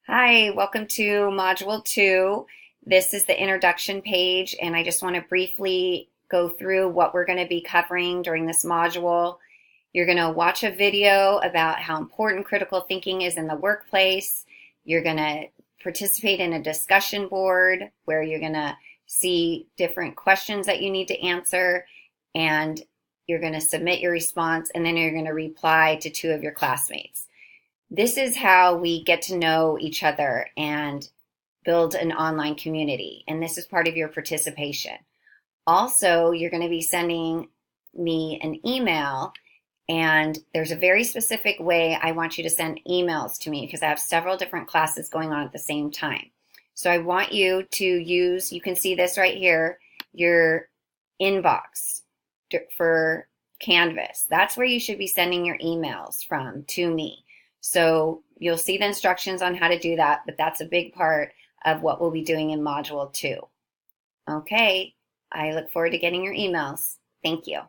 Hi, welcome to Module 2. This is the introduction page, and I just want to briefly go through what we're going to be covering during this module. You're going to watch a video about how important critical thinking is in the workplace. You're going to participate in a discussion board where you're going to see different questions that you need to answer, and you're going to submit your response, and then you're going to reply to two of your classmates. This is how we get to know each other and build an online community. And this is part of your participation. Also, you're going to be sending me an email, and there's a very specific way I want you to send emails to me because I have several different classes going on at the same time. So I want you to use, you can see this right here, your inbox for Canvas. That's where you should be sending your emails from to me. So you'll see the instructions on how to do that, but that's a big part of what we'll be doing in Module 2. Okay, I look forward to getting your emails. Thank you.